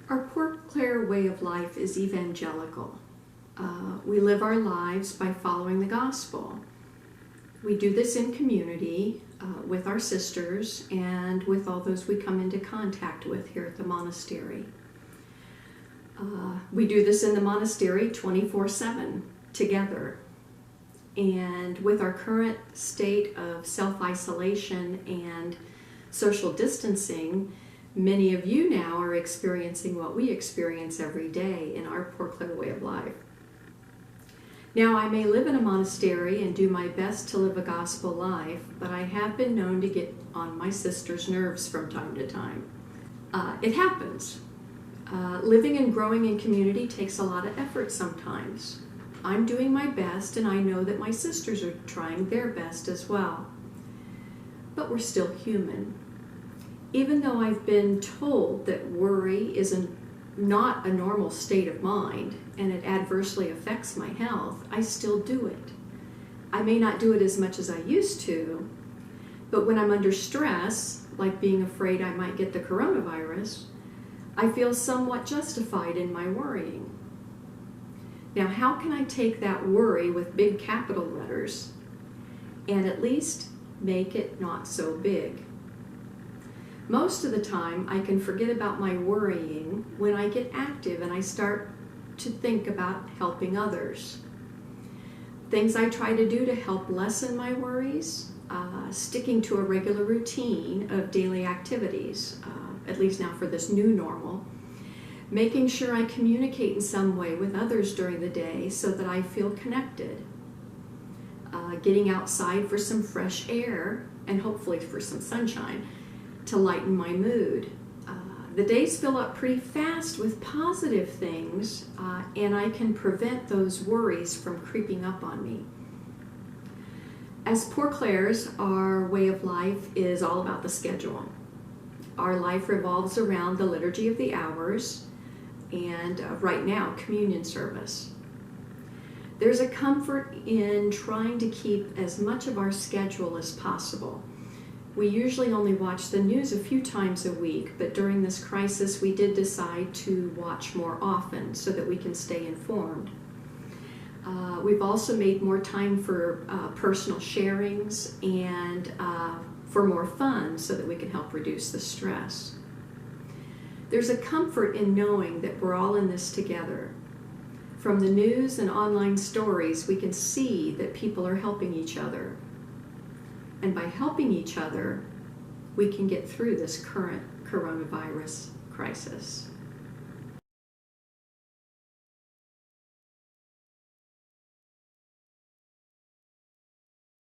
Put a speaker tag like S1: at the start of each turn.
S1: Our Poor Clare way of life is evangelical. We live our lives by following the gospel. We do this in community with our sisters and with all those we come into contact with here at the monastery. We do this in the monastery 24/7 together. And with our current state of self-isolation and social distancing, many of you now are experiencing what we experience every day in our Poor Clare way of life. Now, I may live in a monastery and do my best to live a gospel life, but I have been known to get on my sister's nerves from time to time. It happens. Living and growing in community takes a lot of effort sometimes. I'm doing my best, and I know that my sisters are trying their best as well. But we're still human. Even though I've been told that worry is not a normal state of mind and it adversely affects my health, I still do it. I may not do it as much as I used to, but when I'm under stress, like being afraid I might get the coronavirus, I feel somewhat justified in my worrying. Now, how can I take that worry with big capital letters and at least make it not so big? Most of the time, I can forget about my worrying when I get active and I start to think about helping others. Things I try to do to help lessen my worries, sticking to a regular routine of daily activities, at least now for this new normal, making sure I communicate in some way with others during the day so that I feel connected, getting outside for some fresh air and hopefully for some sunshine to lighten my mood. The days fill up pretty fast with positive things, and I can prevent those worries from creeping up on me. As Poor Clares, our way of life is all about the schedule. Our life revolves around the Liturgy of the Hours and right now, communion service. There's a comfort in trying to keep as much of our schedule as possible. We usually only watch the news a few times a week, but during this crisis we did decide to watch more often so that we can stay informed. We've also made more time for personal sharings and for more fun so that we can help reduce the stress. There's a comfort in knowing that we're all in this together. From the news and online stories, we can see that people are helping each other. And by helping each other, we can get through this current coronavirus crisis.